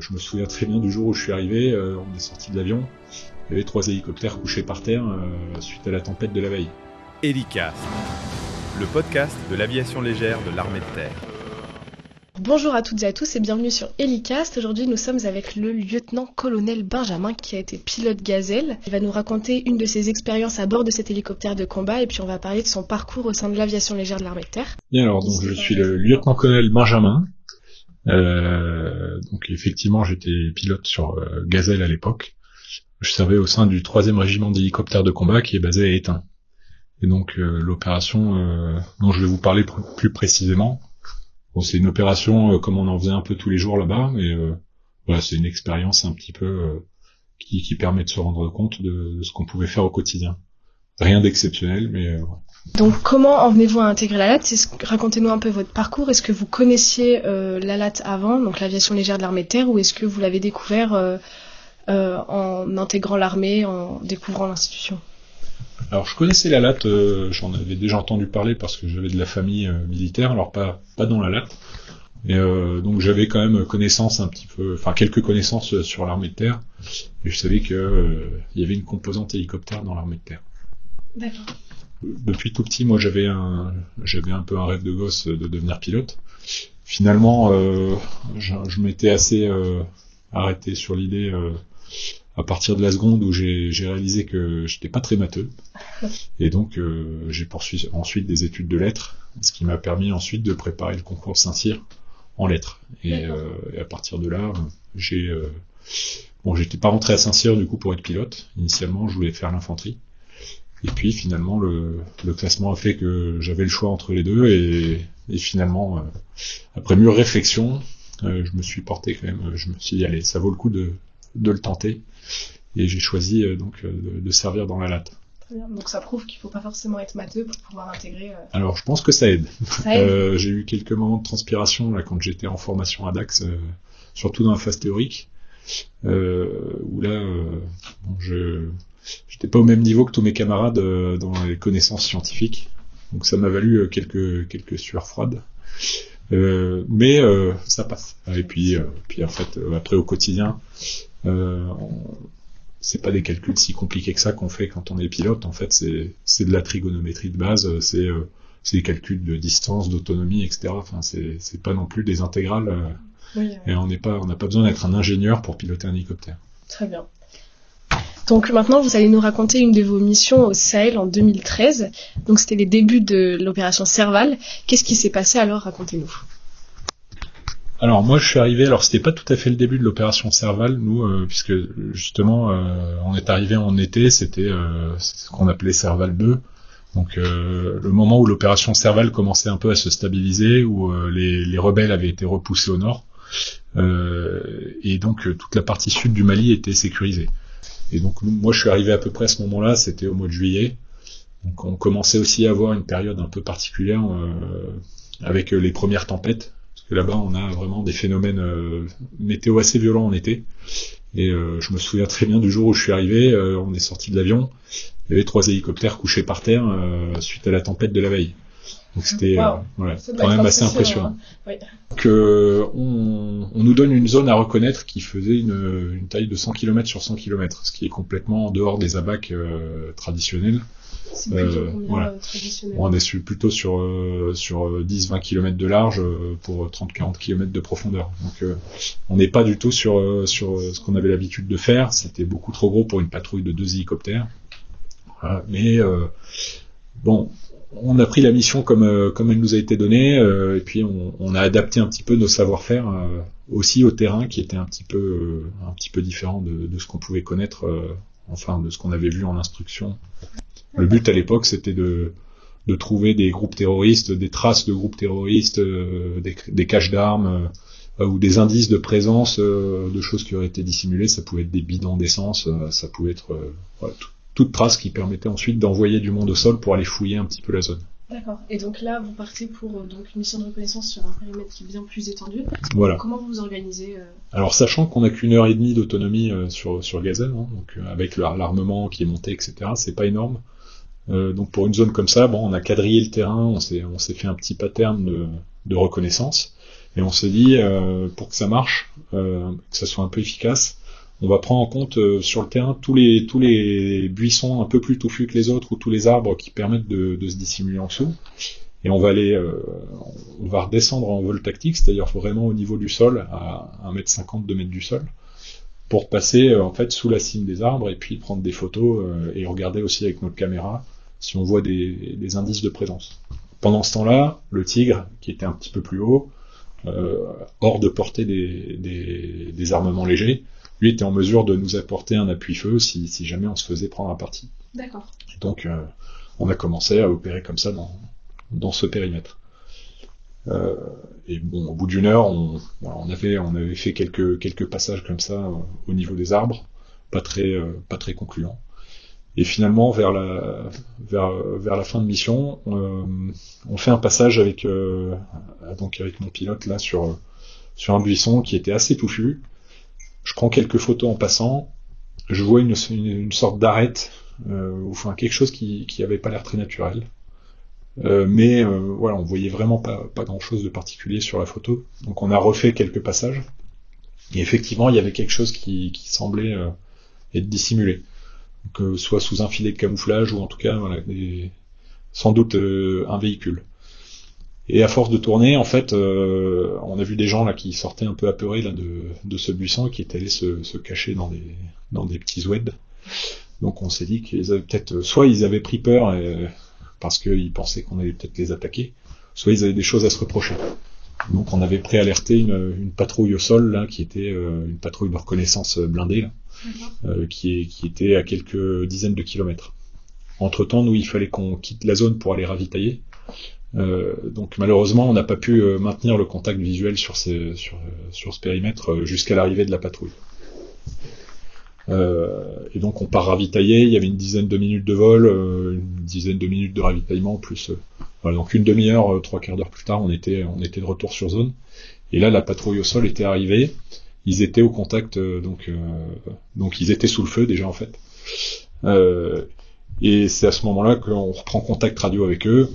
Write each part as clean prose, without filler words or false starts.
je me souviens très bien du jour où je suis arrivé, on est sorti de l'avion, il y avait 3 hélicoptères couchés par terre suite à la tempête de la veille. Hélicast, le podcast de l'aviation légère de l'armée de terre. Bonjour à toutes et à tous et bienvenue sur Hélicast. Aujourd'hui nous sommes avec le lieutenant-colonel Benjamin qui a été pilote Gazelle. Il va nous raconter une de ses expériences à bord de cet hélicoptère de combat et puis on va parler de son parcours au sein de l'aviation légère de l'armée de terre. Bien alors, donc je suis le lieutenant-colonel Benjamin. Donc effectivement j'étais pilote sur Gazelle à l'époque. Je servais au sein du 3e régiment d'hélicoptères de combat qui est basé à Étain. Et donc l'opération dont je vais vous parler plus précisément, bon, c'est une opération comme on en faisait un peu tous les jours là-bas, mais voilà, c'est une expérience un petit peu qui permet de se rendre compte de ce qu'on pouvait faire au quotidien. Rien d'exceptionnel, mais voilà. Donc comment en venez-vous à intégrer la LAT ? Racontez-nous un peu votre parcours. Est-ce que vous connaissiez la LAT avant, donc l'aviation légère de l'armée de terre, ou est-ce que vous l'avez découvert en intégrant l'armée, en découvrant l'institution ? Alors je connaissais la LAT, j'en avais déjà entendu parler parce que j'avais de la famille militaire, alors pas dans la LAT, mais donc j'avais quand même connaissance un petit peu, enfin quelques connaissances sur l'armée de terre, et je savais que il y avait une composante hélicoptère dans l'armée de terre. D'accord. Depuis tout petit, moi j'avais un peu un rêve de gosse de devenir pilote. Finalement, je m'étais assez arrêté sur l'idée à partir de la seconde où j'ai réalisé que j'étais pas très matheux, et donc j'ai poursuivi ensuite des études de lettres, ce qui m'a permis ensuite de préparer le concours Saint-Cyr en lettres. Et à partir de là, j'étais pas rentré à Saint-Cyr du coup pour être pilote. Initialement, je voulais faire l'infanterie. Et puis finalement, le classement a fait que j'avais le choix entre les deux, et finalement, après mûre réflexion, je me suis porté quand même. Je me suis dit allez, ça vaut le coup de le tenter, et j'ai choisi donc de servir dans la LAT. Très bien. Donc ça prouve qu'il faut pas forcément être matheux pour pouvoir intégrer. Alors je pense que ça aide. Ça aide. J'ai eu quelques moments de transpiration là quand j'étais en formation à Dax, surtout dans la phase théorique, où là, j'étais pas au même niveau que tous mes camarades dans les connaissances scientifiques, donc ça m'a valu quelques sueurs froides. Mais ça passe. Et puis en fait, après au quotidien, c'est pas des calculs si compliqués que ça qu'on fait quand on est pilote. En fait, c'est de la trigonométrie de base, c'est des calculs de distance, d'autonomie, etc. Enfin, c'est pas non plus des intégrales. Oui. Et on n'a pas besoin d'être un ingénieur pour piloter un hélicoptère. Très bien. Donc maintenant, vous allez nous raconter une de vos missions au Sahel en 2013. Donc c'était les débuts de l'opération Serval. Qu'est-ce qui s'est passé alors ? Racontez-nous. Alors moi je suis arrivé, alors c'était pas tout à fait le début de l'opération Serval, nous, puisque justement on est arrivé en été, c'était ce qu'on appelait Serval 2. Donc le moment où l'opération Serval commençait un peu à se stabiliser, où les rebelles avaient été repoussés au nord, et donc toute la partie sud du Mali était sécurisée. Et donc moi je suis arrivé à peu près à ce moment-là, c'était au mois de juillet. Donc on commençait aussi à avoir une période un peu particulière avec les premières tempêtes, parce que là-bas on a vraiment des phénomènes météo assez violents en été. Et je me souviens très bien du jour où je suis arrivé, on est sorti de l'avion, il y avait 3 hélicoptères couchés par terre suite à la tempête de la veille. Donc c'était voilà, quand même assez impressionnant. Oui. Donc on nous donne une zone à reconnaître qui faisait une taille de 100 km sur 100 km, ce qui est complètement en dehors des abacs traditionnels. C'est plutôt combien voilà. Traditionnel. On est plutôt sur 10-20 km de large pour 30-40 km de profondeur. Donc on n'est pas du tout sur ce qu'on avait l'habitude de faire. C'était beaucoup trop gros pour une patrouille de 2 hélicoptères. Voilà. Mais bon, on a pris la mission comme elle nous a été donnée, et puis on a adapté un petit peu nos savoir-faire aussi au terrain, qui était un petit peu différent de ce qu'on pouvait connaître, enfin de ce qu'on avait vu en instruction. Le but à l'époque, c'était de trouver des groupes terroristes, des traces de groupes terroristes, des caches d'armes, ou des indices de présence de choses qui auraient été dissimulées. Ça pouvait être des bidons d'essence, ça pouvait être voilà, toute trace qui permettait ensuite d'envoyer du monde au sol pour aller fouiller un petit peu la zone. D'accord. Et donc là, vous partez pour donc une mission de reconnaissance sur un périmètre qui est bien plus étendu. Voilà. Comment vous vous organisez Alors, sachant qu'on n'a qu'1h30 d'autonomie sur Gazelle, hein, donc avec l'armement qui est monté, etc., c'est pas énorme. Donc pour une zone comme ça, bon, on a quadrillé le terrain, on s'est fait un petit pattern de reconnaissance. Et on s'est dit, pour que ça marche, que ça soit un peu efficace, on va prendre en compte sur le terrain tous les buissons un peu plus touffus que les autres ou tous les arbres qui permettent de se dissimuler en dessous. Et on va redescendre en vol tactique, c'est-à-dire vraiment au niveau du sol, à 1m50, 2 mètres du sol, pour passer en fait sous la cime des arbres et puis prendre des photos et regarder aussi avec notre caméra si on voit des indices de présence. Pendant ce temps-là, le tigre, qui était un petit peu plus haut, hors de portée des armements légers, lui était en mesure de nous apporter un appui-feu si jamais on se faisait prendre à partie. D'accord. Et donc on a commencé à opérer comme ça dans ce périmètre. Et bon, au bout d'une heure, on avait fait quelques passages comme ça au niveau des arbres, pas très concluants. Et finalement, vers la fin de mission, on fait un passage avec mon pilote là sur un buisson qui était assez touffu. Je prends quelques photos en passant. Je vois une sorte d'arête, enfin quelque chose qui avait pas l'air très naturel. Mais voilà, on voyait vraiment pas grand chose de particulier sur la photo. Donc on a refait quelques passages. Et effectivement, il y avait quelque chose qui semblait être dissimulé. Donc, soit sous un filet de camouflage, ou en tout cas, voilà, sans doute un véhicule. Et à force de tourner, en fait, on a vu des gens là qui sortaient un peu apeurés là de ce buisson et qui étaient allés se cacher dans des petits oueds. Donc on s'est dit qu'ils avaient peut-être, soit ils avaient pris peur parce qu'ils pensaient qu'on allait peut-être les attaquer, soit ils avaient des choses à se reprocher. Donc on avait préalerté une patrouille au sol là, qui était une patrouille de reconnaissance blindée là, qui était à quelques dizaines de kilomètres. Entre-temps, nous, il fallait qu'on quitte la zone pour aller ravitailler. Donc malheureusement, on n'a pas pu maintenir le contact visuel sur ce périmètre jusqu'à l'arrivée de la patrouille. Et donc on part ravitailler, il y avait une dizaine de minutes de vol, une dizaine de minutes de ravitaillement, plus voilà, donc une demi-heure, 3/4 d'heure plus tard, on était de retour sur zone. Et là, la patrouille au sol était arrivée. Ils étaient au contact, donc ils étaient sous le feu déjà en fait. Et c'est à ce moment-là qu'on reprend contact radio avec eux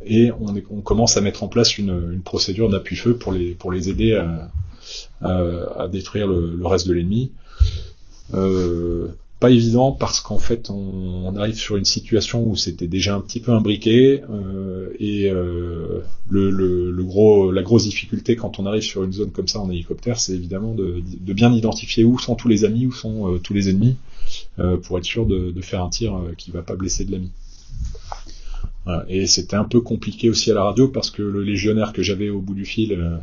et on commence à mettre en place une procédure d'appui-feu pour les aider à détruire le reste de l'ennemi. Pas évident parce qu'en fait on arrive sur une situation où c'était déjà un petit peu imbriqué et la grosse difficulté quand on arrive sur une zone comme ça en hélicoptère, c'est évidemment de bien identifier où sont tous les amis, où sont tous les ennemis, pour être sûr de faire un tir qui va pas blesser de l'ami. Voilà. Et c'était un peu compliqué aussi à la radio parce que le légionnaire que j'avais au bout du fil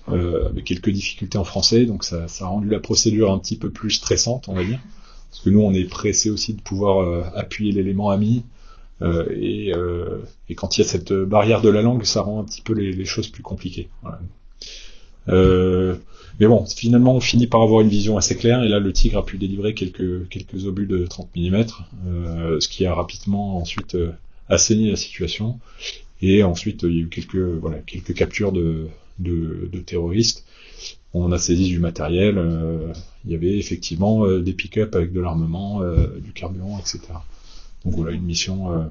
avait quelques difficultés en français, donc ça a rendu la procédure un petit peu plus stressante, on va dire. Parce que nous, on est pressé aussi de pouvoir appuyer l'élément ami, et quand il y a cette barrière de la langue, ça rend un petit peu les choses plus compliquées. Voilà. Mais bon, finalement, on finit par avoir une vision assez claire, et là, le Tigre a pu délivrer quelques obus de 30 mm, ce qui a rapidement ensuite assaini la situation. Et ensuite, il y a eu quelques captures de terroristes. On a saisi du matériel, il y avait effectivement des pick-up avec de l'armement, du carburant, etc. Donc voilà, une mission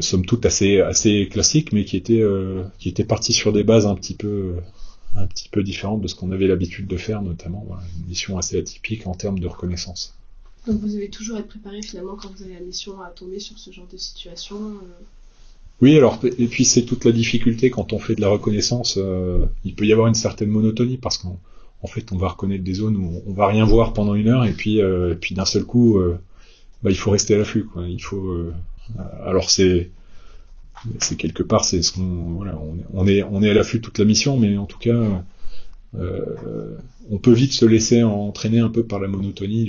somme toute assez classique, mais qui était partie sur des bases un petit peu différentes de ce qu'on avait l'habitude de faire, notamment voilà, une mission assez atypique en termes de reconnaissance. Donc vous devez toujours être préparé finalement quand vous avez la mission à tomber sur ce genre de situation. Oui, alors, et puis c'est toute la difficulté quand on fait de la reconnaissance, il peut y avoir une certaine monotonie, parce qu'en fait on va reconnaître des zones où on va rien voir pendant une heure, et puis d'un seul coup, il faut rester à l'affût, quoi. Il faut, alors c'est quelque part, c'est ce qu'on, voilà, on est à l'affût toute la mission, mais en tout cas, on peut vite se laisser entraîner un peu par la monotonie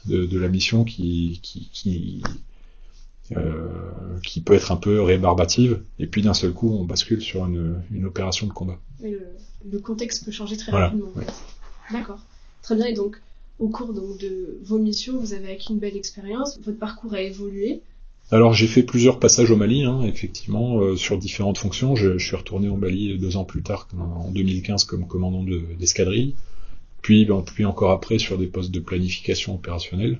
de la mission qui peut être un peu rébarbative, et puis d'un seul coup on bascule sur une opération de combat. Et le contexte peut changer très voilà, rapidement. ouais. D'accord, très bien. Et donc au cours de vos missions, vous avez acquis une belle expérience, votre parcours a évolué. Alors j'ai fait plusieurs passages au Mali, effectivement, sur différentes fonctions. Je suis retourné au Mali 2 ans plus tard, en 2015, comme commandant d'escadrille, puis encore après sur des postes de planification opérationnelle.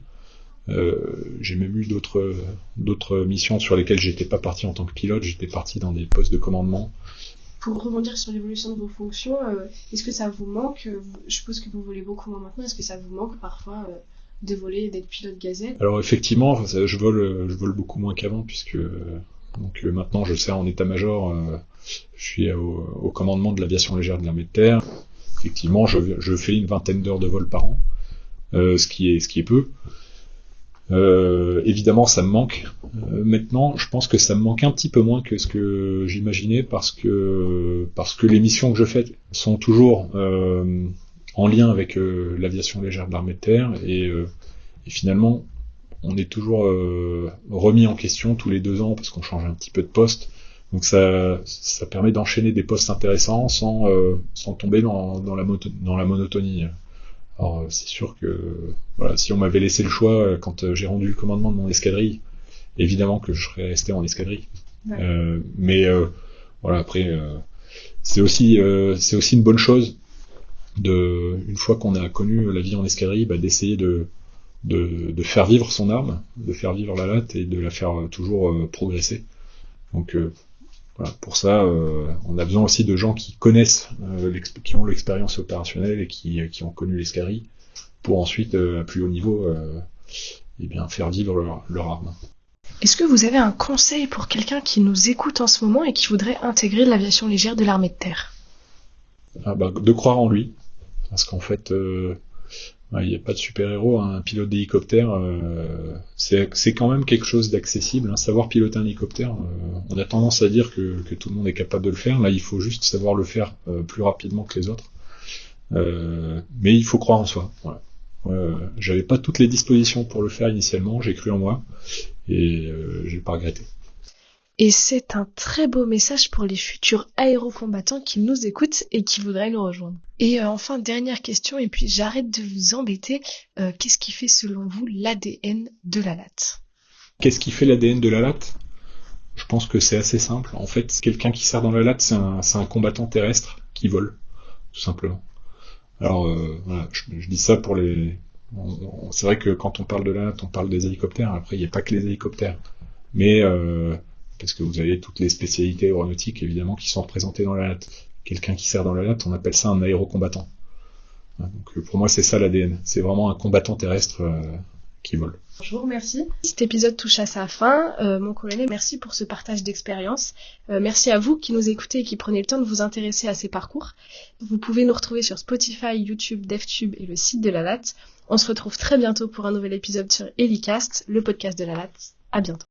J'ai même eu d'autres missions sur lesquelles j'étais pas parti en tant que pilote, j'étais parti dans des postes de commandement, Pour rebondir sur l'évolution de vos fonctions, est-ce que ça vous manque je suppose que vous volez beaucoup moins maintenant. Est-ce que ça vous manque parfois de voler et d'être pilote gazelle? Alors effectivement, je vole beaucoup moins qu'avant puisque maintenant je sers en état-major. Je suis au commandement de l'aviation légère de l'armée de terre. Effectivement, je fais une vingtaine d'heures de vol par an, ce qui est peu. Évidemment, ça me manque. Maintenant, je pense que ça me manque un petit peu moins que ce que j'imaginais parce que les missions que je fais sont toujours en lien avec l'aviation légère de l'armée de terre et finalement, on est toujours remis en question tous les 2 ans parce qu'on change un petit peu de poste. Donc ça permet d'enchaîner des postes intéressants sans tomber dans la monotonie. Alors c'est sûr que voilà, si on m'avait laissé le choix quand j'ai rendu le commandement de mon escadrille, évidemment que je serais resté en escadrille. Ouais. Mais voilà, après c'est aussi une bonne chose une fois qu'on a connu la vie en escadrille, d'essayer de faire vivre son arme, de faire vivre la latte et de la faire toujours progresser. Donc voilà, pour ça, on a besoin aussi de gens qui connaissent, qui ont l'expérience opérationnelle et qui ont connu l'escadrille, pour ensuite, à plus haut niveau, faire vivre leur arme. Est-ce que vous avez un conseil pour quelqu'un qui nous écoute en ce moment et qui voudrait intégrer l'aviation légère de l'armée de terre? De croire en lui, parce qu'en fait, il n'y a pas de super-héros, un pilote d'hélicoptère, c'est quand même quelque chose d'accessible. Savoir piloter un hélicoptère, on a tendance à dire que tout le monde est capable de le faire. Là, il faut juste savoir le faire plus rapidement que les autres. Mais il faut croire en soi. Voilà. J'avais pas toutes les dispositions pour le faire initialement, j'ai cru en moi et j'ai pas regretté. Et c'est un très beau message pour les futurs aérocombattants qui nous écoutent et qui voudraient nous rejoindre. Et enfin, dernière question, et puis j'arrête de vous embêter. Qu'est-ce qui fait selon vous l'ADN de la latte? Qu'est-ce qui fait l'ADN de la latte? Je pense que c'est assez simple. En fait, quelqu'un qui sert dans la latte, c'est un combattant terrestre qui vole, tout simplement. Alors, voilà, je dis ça pour les... c'est vrai que quand on parle de la latte, on parle des hélicoptères. Après, il n'y a pas que les hélicoptères. Mais... parce que vous avez toutes les spécialités aéronautiques évidemment qui sont représentées dans la latte. Quelqu'un qui sert dans la latte, on appelle ça un aérocombattant. Donc pour moi c'est ça l'ADN, c'est vraiment un combattant terrestre qui vole. Je vous remercie. Cet épisode touche à sa fin. Mon colonel, merci pour ce partage d'expérience. Merci à vous qui nous écoutez et qui prenez le temps de vous intéresser à ces parcours. Vous pouvez nous retrouver sur Spotify, YouTube, DevTube et le site de la latte. On se retrouve très bientôt pour un nouvel épisode sur Helicast, le podcast de la latte. À bientôt.